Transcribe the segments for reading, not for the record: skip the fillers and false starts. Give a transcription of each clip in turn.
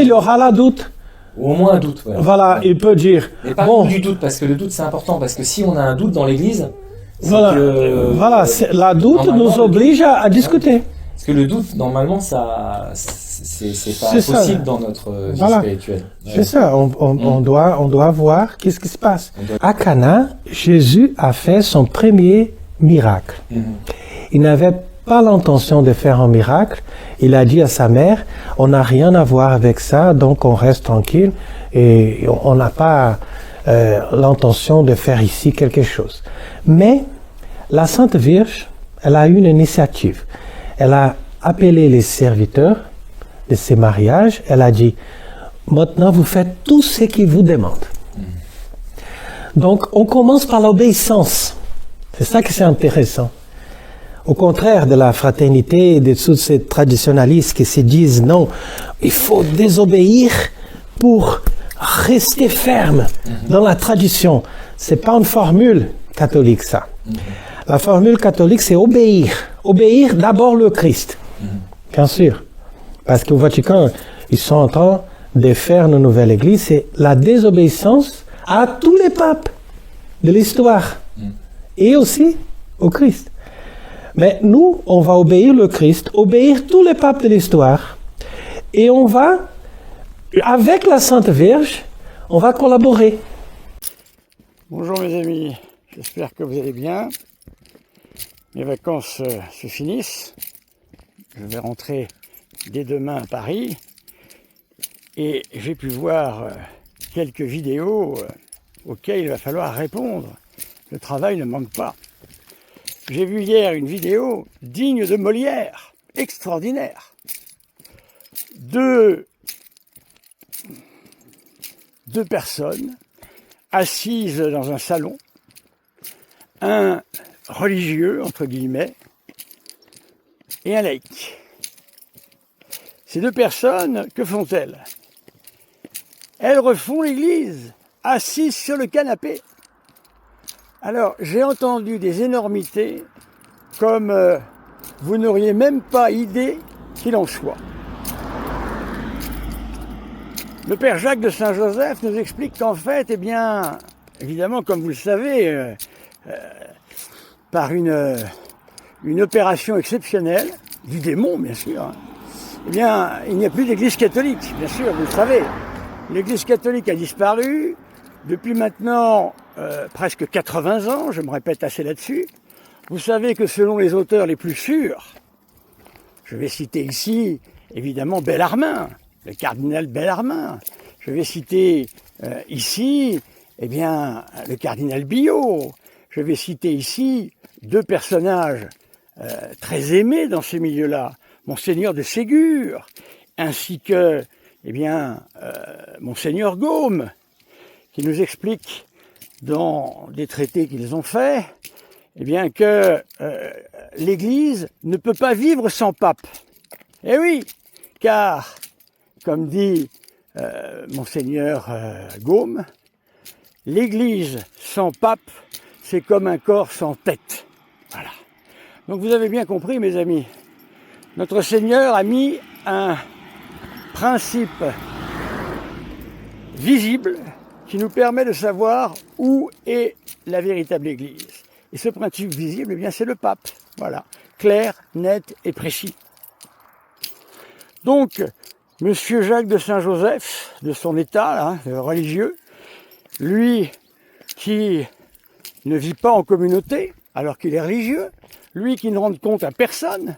il y aura la doute. Ou au moins un doute. Ouais. Voilà, Ouais. il peut dire. Mais pas Bon, du doute, parce que le doute c'est important, parce que si on a un doute dans l'église, c'est voilà, que... voilà, la doute normalement, nous oblige à discuter. Parce que le doute, normalement, ça, c'est pas C'est ça. possible dans notre vie Voilà. spirituelle. C'est ça, on doit voir qu'est-ce qui se passe. À Cana, Jésus a fait son premier miracle. Il n'avait pas l'intention de faire un miracle. Il a dit à sa mère, on n'a rien à voir avec ça, donc on reste tranquille et on n'a pas l'intention de faire ici quelque chose. Mais la Sainte Vierge, elle a eu une initiative. Elle a appelé les serviteurs de ces mariages. Elle a dit, maintenant vous faites tout ce qu'ils vous demandent. Donc on commence par l'obéissance. C'est ça que c'est intéressant. Au contraire de la fraternité et de tous ces traditionnalistes qui se disent non, il faut désobéir pour rester ferme dans la tradition. C'est pas une formule catholique, ça. La formule catholique, c'est obéir. Obéir d'abord le Christ. Bien sûr. Parce qu'au Vatican, ils sont en train de faire une nouvelle église. C'est la désobéissance à tous les papes de l'histoire. Et aussi au Christ. Mais nous, on va obéir le Christ, obéir tous les papes de l'histoire. Et on va, avec la Sainte Vierge, on va collaborer. Bonjour mes amis, j'espère que vous allez bien. Mes vacances se finissent. Je vais rentrer dès demain à Paris. Et j'ai pu voir quelques vidéos auxquelles il va falloir répondre. Le travail ne manque pas. J'ai vu hier une vidéo digne de Molière, extraordinaire. Deux personnes assises dans un salon, un religieux, entre guillemets, et un laïc. Ces deux personnes, que font-elles? Elles refont l'église, assises sur le canapé. Alors, j'ai entendu des énormités comme vous n'auriez même pas idée qu'il en soit. Le père Jacques de Saint-Joseph nous explique qu'en fait, eh bien, évidemment, comme vous le savez, par une opération exceptionnelle, du démon bien sûr, hein, eh bien, il n'y a plus d'église catholique, bien sûr, vous le savez. L'église catholique a disparu depuis maintenant presque 80 ans, je me répète assez là-dessus. Vous savez que selon les auteurs les plus sûrs, je vais citer ici évidemment Bellarmin, le cardinal Bellarmin. Je vais citer ici eh bien, le cardinal Billot. Je vais citer ici deux personnages très aimés dans ces milieux-là, Monseigneur de Ségur, ainsi que eh bien, Monseigneur Gaume, qui nous explique dans des traités qu'ils ont faits, eh bien que l'Église ne peut pas vivre sans pape. Eh oui, car, comme dit Monseigneur Gaume, l'Église sans pape, c'est comme un corps sans tête. Voilà. Donc vous avez bien compris, mes amis, notre Seigneur a mis un principe visible qui nous permet de savoir où est la véritable Église. Et ce principe visible, eh bien, c'est le pape. Voilà, clair, net et précis. Donc, Monsieur Jacques de Saint-Joseph, de son état là, religieux, lui qui ne vit pas en communauté alors qu'il est religieux, lui qui ne rend compte à personne,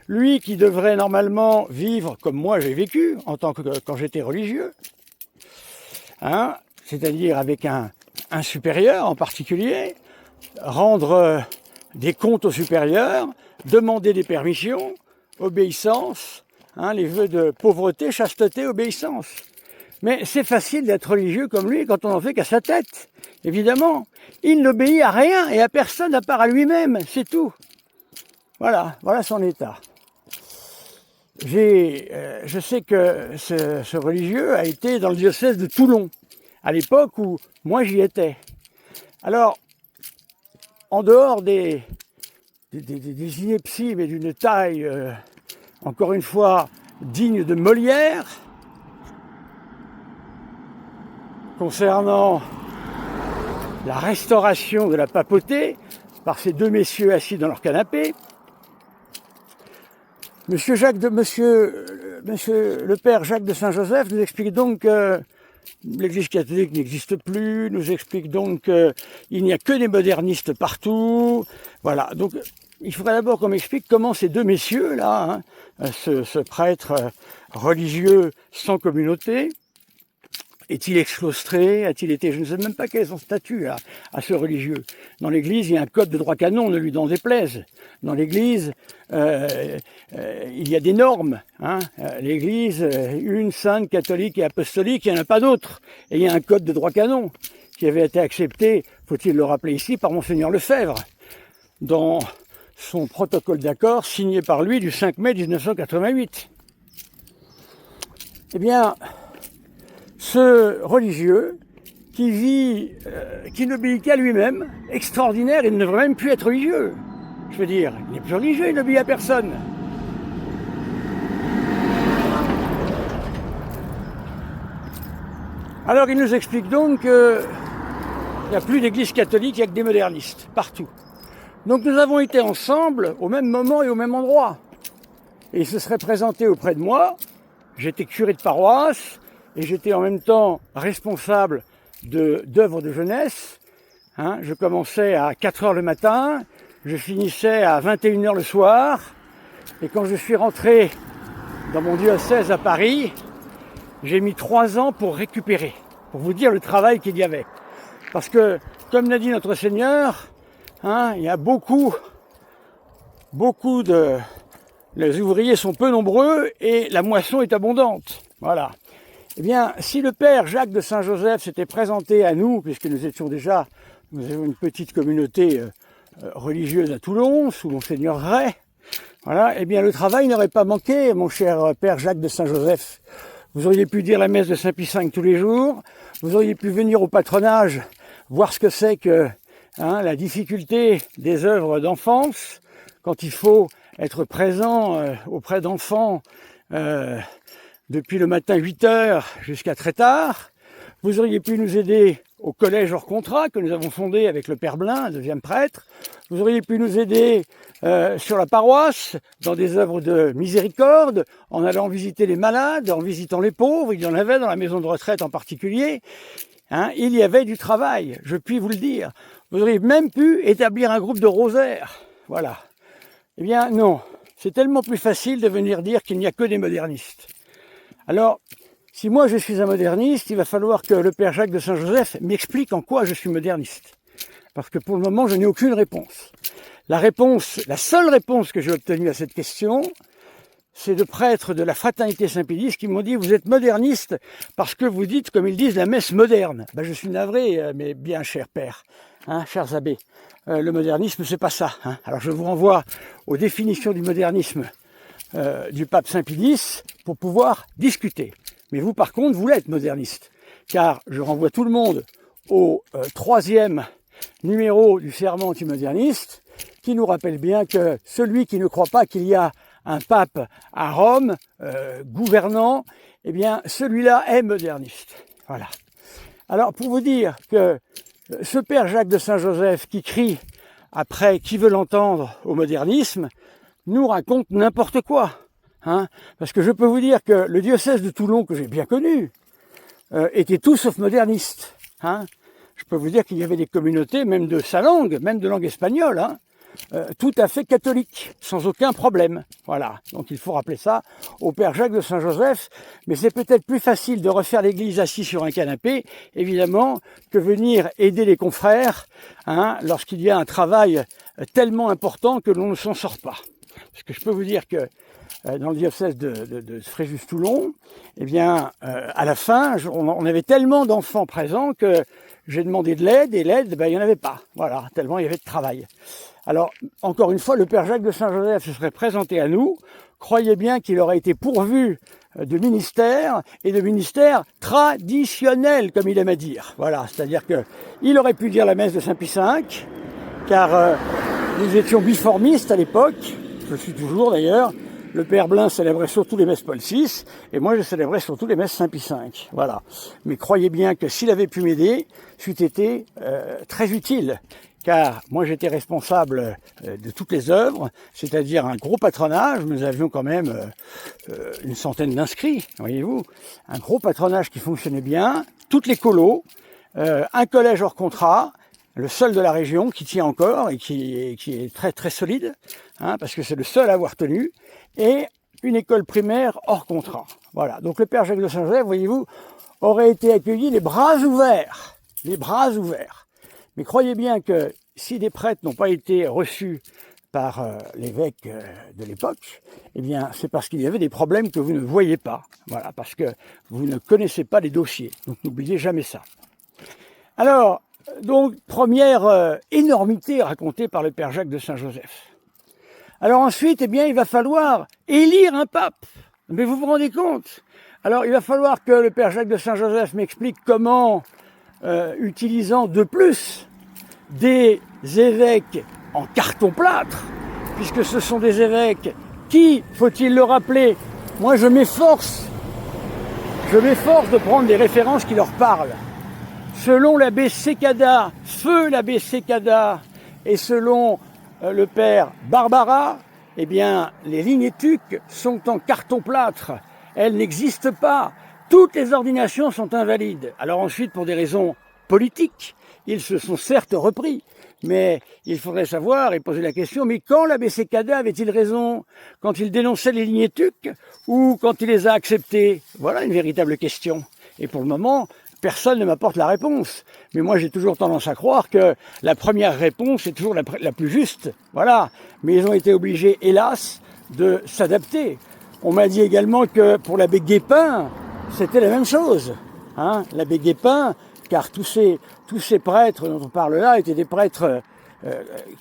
lui qui devrait normalement vivre comme moi j'ai vécu en tant que quand j'étais religieux, hein, c'est-à-dire avec un supérieur en particulier, rendre des comptes au supérieur, demander des permissions, obéissance, hein, les vœux de pauvreté, chasteté, obéissance. Mais c'est facile d'être religieux comme lui quand on n'en fait qu'à sa tête. Évidemment, il n'obéit à rien et à personne à part à lui-même, c'est tout. Voilà, voilà son état. Je sais que ce religieux a été dans le diocèse de Toulon, à l'époque où moi j'y étais. Alors, en dehors des inepties, mais d'une taille, encore une fois, digne de Molière, concernant la restauration de la papauté par ces deux messieurs assis dans leur canapé. Monsieur le père Jacques de Saint-Joseph nous explique donc que l'Église catholique n'existe plus, nous explique donc qu'il n'y a que des modernistes partout. Voilà, donc il faudrait d'abord qu'on m'explique comment ces deux messieurs-là, ce prêtre religieux sans communauté, est-il exclostré? A-t-il été... Je ne sais même pas quel est son statut à ce religieux. Dans l'Église, il y a un code de droit canon, ne lui en déplaise. Dans l'Église, il y a des normes. L'Église, une, sainte, catholique et apostolique, il n'y en a pas d'autres. Et il y a un code de droit canon qui avait été accepté, faut-il le rappeler ici, par Monseigneur Lefebvre, dans son protocole d'accord signé par lui du 5 mai 1988. Eh bien, ce religieux qui vit, qui n'obéit qu'à lui-même, extraordinaire, il ne devrait même plus être religieux. Je veux dire, il n'est plus religieux, il n'obéit à personne. Alors il nous explique donc qu'il n'y a plus d'église catholique, il n'y a que des modernistes, partout. Donc nous avons été ensemble au même moment et au même endroit. Et il se serait présenté auprès de moi, j'étais curé de paroisse, et j'étais en même temps responsable d'œuvres de jeunesse. Je commençais à 4 heures le matin, je finissais à 21 heures le soir. Et quand je suis rentré dans mon diocèse à Paris, j'ai mis 3 ans pour récupérer, pour vous dire le travail qu'il y avait. Parce que, comme l'a dit notre Seigneur, il y a beaucoup de... Les ouvriers sont peu nombreux et la moisson est abondante. Voilà. Eh bien, si le père Jacques de Saint-Joseph s'était présenté à nous, puisque nous avions une petite communauté religieuse à Toulon, sous Monseigneur Ray, voilà, eh bien le travail n'aurait pas manqué, mon cher père Jacques de Saint-Joseph. Vous auriez pu dire la messe de Saint-Pie V tous les jours, vous auriez pu venir au patronage, voir ce que c'est que la difficulté des œuvres d'enfance, quand il faut être présent auprès d'enfants depuis le matin 8 heures jusqu'à très tard. Vous auriez pu nous aider au collège hors contrat que nous avons fondé avec le père Blin, deuxième prêtre. Vous auriez pu nous aider sur la paroisse, dans des œuvres de miséricorde, en allant visiter les malades, en visitant les pauvres. Il y en avait dans la maison de retraite en particulier. Il y avait du travail, je puis vous le dire. Vous auriez même pu établir un groupe de rosaires. Voilà. Eh bien non, c'est tellement plus facile de venir dire qu'il n'y a que des modernistes. Alors, si moi je suis un moderniste, il va falloir que le père Jacques de Saint-Joseph m'explique en quoi je suis moderniste. Parce que pour le moment, je n'ai aucune réponse. La seule réponse que j'ai obtenue à cette question, c'est de prêtres de la fraternité Saint-Pédis qui m'ont dit « Vous êtes moderniste parce que vous dites, comme ils disent, la messe moderne. » Je suis navré, mais bien cher père, chers abbés, le modernisme, c'est pas ça. Alors je vous renvoie aux définitions du modernisme du pape Saint-Pédis pour pouvoir discuter. Mais vous, par contre, vous l'êtes moderniste, car je renvoie tout le monde au 3e numéro du Sermon antimoderniste, qui nous rappelle bien que celui qui ne croit pas qu'il y a un pape à Rome, gouvernant, eh bien, celui-là est moderniste. Voilà. Alors, pour vous dire que ce père Jacques de Saint-Joseph qui crie après qui veut l'entendre au modernisme, nous raconte n'importe quoi. Parce que je peux vous dire que le diocèse de Toulon, que j'ai bien connu, était tout sauf moderniste. Je peux vous dire qu'il y avait des communautés, même de sa langue, même de langue espagnole, tout à fait catholiques, sans aucun problème. Voilà, donc il faut rappeler ça au père Jacques de Saint-Joseph, mais c'est peut-être plus facile de refaire l'église assis sur un canapé, évidemment, que venir aider les confrères lorsqu'il y a un travail tellement important que l'on ne s'en sort pas. Parce que je peux vous dire que dans le diocèse de Fréjus-Toulon, eh bien, à la fin, on avait tellement d'enfants présents que j'ai demandé de l'aide, et l'aide, il n'y en avait pas. Voilà, tellement il y avait de travail. Alors, encore une fois, le père Jacques de Saint-Joseph se serait présenté à nous. Croyez bien qu'il aurait été pourvu de ministères, et de ministères traditionnels, comme il aime à dire. Voilà, c'est-à-dire qu'il aurait pu dire la messe de Saint-Pie V, car nous étions biformistes à l'époque, je suis toujours d'ailleurs, le père Blin célébrait surtout les messes Paul VI, et moi je célébrais surtout les messes Saint-Pie V. Voilà. Mais croyez bien que s'il avait pu m'aider, c'eût été très utile, car moi j'étais responsable de toutes les œuvres, c'est-à-dire un gros patronage. Nous avions quand même une centaine d'inscrits, voyez-vous, un gros patronage qui fonctionnait bien, toutes les colos, un collège hors contrat, le seul de la région qui tient encore et qui est très très solide, hein, parce que c'est le seul à avoir tenu, et une école primaire hors contrat. Voilà. Donc le père Jacques de Saint-Joseph, voyez-vous, aurait été accueilli les bras ouverts, les bras ouverts. Mais croyez bien que si des prêtres n'ont pas été reçus par l'évêque de l'époque, eh bien c'est parce qu'il y avait des problèmes que vous ne voyez pas. Voilà, parce que vous ne connaissez pas les dossiers. Donc n'oubliez jamais ça. Alors, donc, première énormité racontée par le père Jacques de Saint-Joseph. Alors ensuite, eh bien, il va falloir élire un pape. Mais vous vous rendez compte? Alors, il va falloir que le père Jacques de Saint-Joseph m'explique comment, utilisant de plus des évêques en carton-plâtre, puisque ce sont des évêques qui, faut-il le rappeler, moi je m'efforce de prendre des références qui leur parlent. Selon l'abbé Sécada, feu l'abbé Sécada, et selon le père Barbara, eh bien, les lignétuques sont en carton-plâtre. Elles n'existent pas. Toutes les ordinations sont invalides. Alors ensuite, pour des raisons politiques, ils se sont certes repris. Mais il faudrait savoir et poser la question, mais quand l'abbé Sécada avait-il raison? Quand il dénonçait les lignétuques ou quand il les a acceptées? Voilà une véritable question. Et pour le moment, personne ne m'apporte la réponse. Mais moi, j'ai toujours tendance à croire que la première réponse est toujours la plus juste. Voilà. Mais ils ont été obligés, hélas, de s'adapter. On m'a dit également que pour l'abbé Guépin, c'était la même chose. Hein, l'abbé Guépin, car tous ces prêtres dont on parle là étaient des prêtres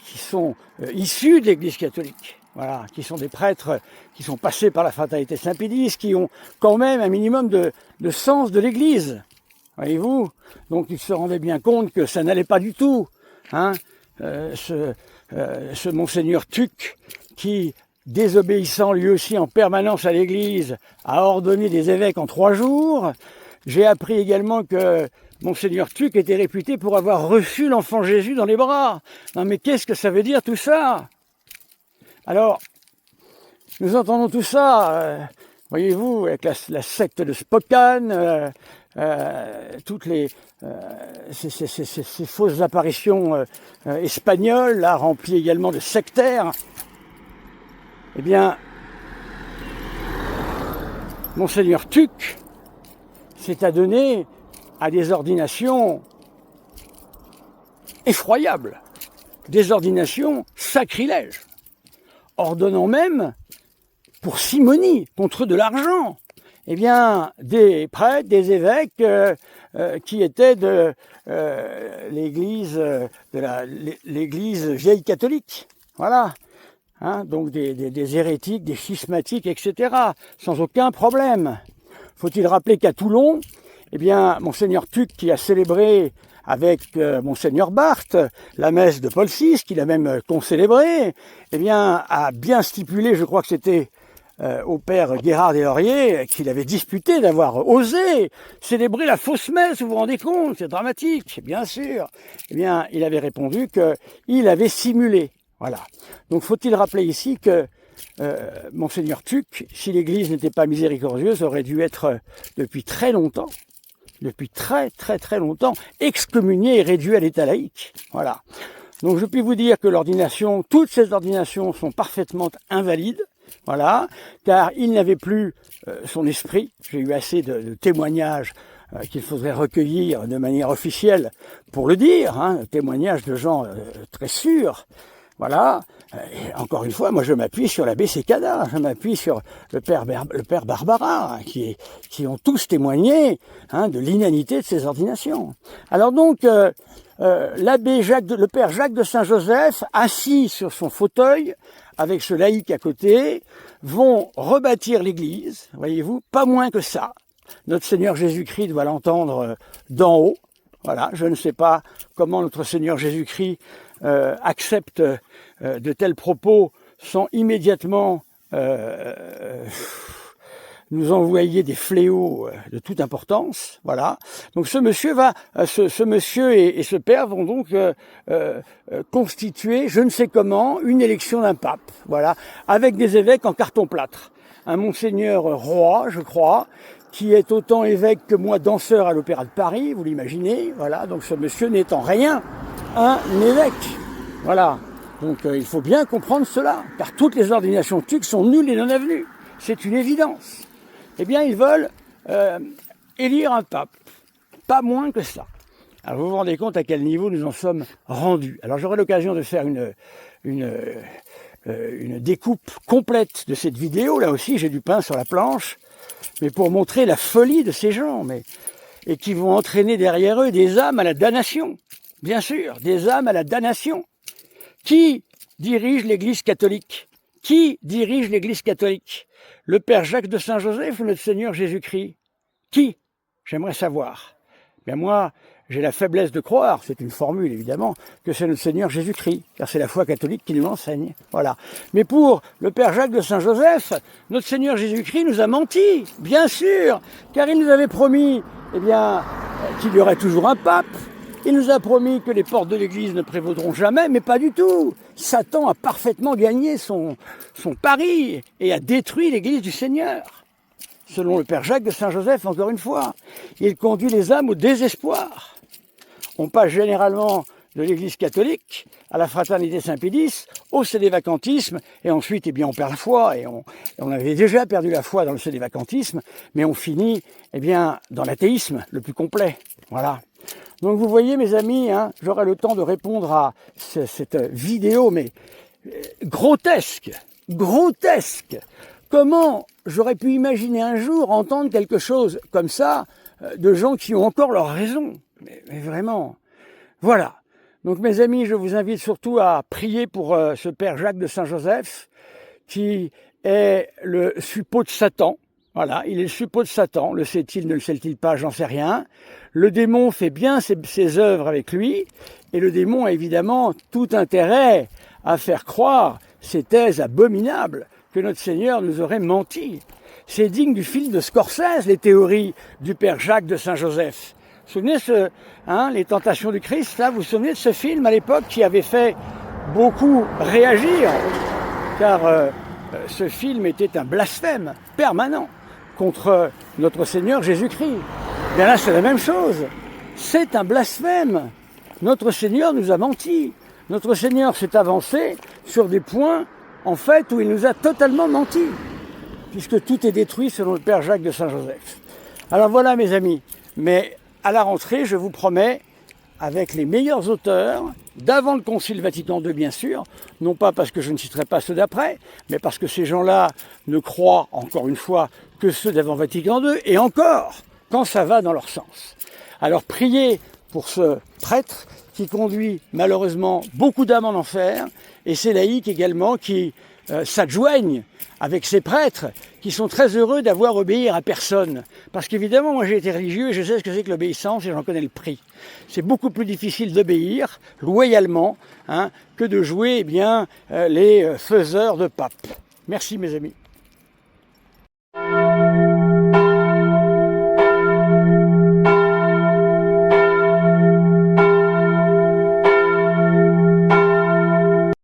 qui sont issus de l'Église catholique. Voilà, qui sont des prêtres qui sont passés par la fraternité Saint-Pédis, qui ont quand même un minimum de sens de l'Église. Voyez-vous? Donc ils se rendaient bien compte que ça n'allait pas du tout. Hein, ce monseigneur Tuc, qui, désobéissant lui aussi en permanence à l'Église, a ordonné des évêques en 3 jours. J'ai appris également que monseigneur Tuc était réputé pour avoir reçu l'enfant Jésus dans les bras. Non mais qu'est-ce que ça veut dire tout ça? Alors, nous entendons tout ça, voyez-vous, avec la secte de Spokane, toutes ces fausses apparitions espagnoles, là, remplies également de sectaires. Eh bien, monseigneur Tuc s'est adonné à des ordinations effroyables, des ordinations sacrilèges, ordonnant même, pour simonie, contre de l'argent, eh bien, des prêtres, des évêques qui étaient de l'église vieille catholique. Voilà. Hein, donc des hérétiques, des schismatiques, etc. Sans aucun problème. Faut-il rappeler qu'à Toulon, eh bien, monseigneur Tuc, qui a célébré avec monseigneur Barthes la messe de Paul VI, qu'il a même concélébrée, eh bien, a bien stipulé, je crois que c'était au père Guérard des Lauriers, qu'il avait disputé d'avoir osé célébrer la fausse messe, vous vous rendez compte, c'est dramatique, bien sûr. Eh bien, il avait répondu qu'il avait simulé. Voilà. Donc, faut-il rappeler ici que monseigneur Tuc, si l'Église n'était pas miséricordieuse, aurait dû être depuis très longtemps, excommunié et réduit à l'état laïque. Voilà. Donc, je puis vous dire que l'ordination, toutes ces ordinations sont parfaitement invalides. Voilà, car il n'avait plus son esprit. J'ai eu assez de témoignages qu'il faudrait recueillir de manière officielle pour le dire, hein, témoignages de gens très sûrs. Voilà. Et encore une fois, moi je m'appuie sur l'abbé Sécada, je m'appuie sur le père Barbara, hein, qui ont tous témoigné, hein, de l'inanité de ces ordinations. Alors donc, le père Jacques de Saint-Joseph, assis sur son fauteuil, avec ce laïc à côté, vont rebâtir l'Église, voyez-vous, pas moins que ça. Notre Seigneur Jésus-Christ doit l'entendre d'en haut. Voilà, je ne sais pas comment notre Seigneur Jésus-Christ accepte de tels propos sans immédiatement nous envoyer des fléaux de toute importance, voilà. Donc ce monsieur ce monsieur et ce père vont donc constituer, je ne sais comment, une élection d'un pape, voilà, avec des évêques en carton-plâtre. Un monseigneur Roy, je crois, qui est autant évêque que moi danseur à l'Opéra de Paris, vous l'imaginez, voilà. Donc ce monsieur n'est en rien un évêque, voilà. Donc il faut bien comprendre cela, car toutes les ordinations turques sont nulles et non avenues, c'est une évidence. Eh bien, ils veulent élire un pape, pas moins que ça. Alors, vous vous rendez compte à quel niveau nous en sommes rendus. Alors, j'aurai l'occasion de faire une découpe complète de cette vidéo. Là aussi, j'ai du pain sur la planche, mais pour montrer la folie de ces gens, et qui vont entraîner derrière eux des âmes à la damnation. Bien sûr, des âmes à la damnation. Qui dirige l'Église catholique? Qui dirige l'Église catholique? Le Père Jacques de Saint-Joseph ou notre Seigneur Jésus-Christ? Qui? J'aimerais savoir. Bien moi, j'ai la faiblesse de croire, c'est une formule évidemment, que c'est notre Seigneur Jésus-Christ, car c'est la foi catholique qui nous l'enseigne. Voilà. Mais pour le Père Jacques de Saint-Joseph, notre Seigneur Jésus-Christ nous a menti, bien sûr, car il nous avait promis, eh bien, qu'il y aurait toujours un pape. Il nous a promis que les portes de l'Église ne prévaudront jamais, mais pas du tout. Satan a parfaitement gagné son pari et a détruit l'Église du Seigneur. Selon le Père Jacques de Saint-Joseph, encore une fois, il conduit les âmes au désespoir. On passe généralement de l'Église catholique à la fraternité Saint-Pédis, au sédévacantisme, et ensuite, eh bien, on perd la foi, et on avait déjà perdu la foi dans le sédévacantisme, mais on finit, eh bien, dans l'athéisme le plus complet. Voilà. Donc vous voyez mes amis, hein, j'aurai le temps de répondre à cette vidéo, mais grotesque. Comment j'aurais pu imaginer un jour entendre quelque chose comme ça de gens qui ont encore leur raison? Mais vraiment, voilà. Donc mes amis, je vous invite surtout à prier pour ce Père Jacques de Saint-Joseph, qui est le suppôt de Satan. Voilà, il est le suppôt de Satan, le sait-il, ne le sait-il pas, j'en sais rien. Le démon fait bien ses œuvres avec lui, et le démon a évidemment tout intérêt à faire croire ces thèses abominables que notre Seigneur nous aurait menti. C'est digne du film de Scorsese, les théories du Père Jacques de Saint-Joseph. Vous vous souvenez les Tentations du Christ, là, vous vous souvenez de ce film à l'époque qui avait fait beaucoup réagir, car ce film était un blasphème permanent contre notre Seigneur Jésus-Christ. Bien là, c'est la même chose. C'est un blasphème. Notre Seigneur nous a menti. Notre Seigneur s'est avancé sur des points, en fait, où il nous a totalement menti, puisque tout est détruit selon le Père Jacques de Saint-Joseph. Alors voilà, mes amis. Mais à la rentrée, je vous promets, avec les meilleurs auteurs, d'avant le Concile Vatican II, bien sûr, non pas parce que je ne citerai pas ceux d'après, mais parce que ces gens-là ne croient, encore une fois, que ceux d'avant Vatican II, et encore, quand ça va dans leur sens. Alors priez pour ce prêtre qui conduit malheureusement beaucoup d'âmes en enfer, et ces laïcs également qui s'adjoignent avec ces prêtres qui sont très heureux d'avoir obéi à personne. Parce qu'évidemment, moi j'ai été religieux et je sais ce que c'est que l'obéissance et j'en connais le prix. C'est beaucoup plus difficile d'obéir loyalement que de jouer les faiseurs de papes. Merci mes amis.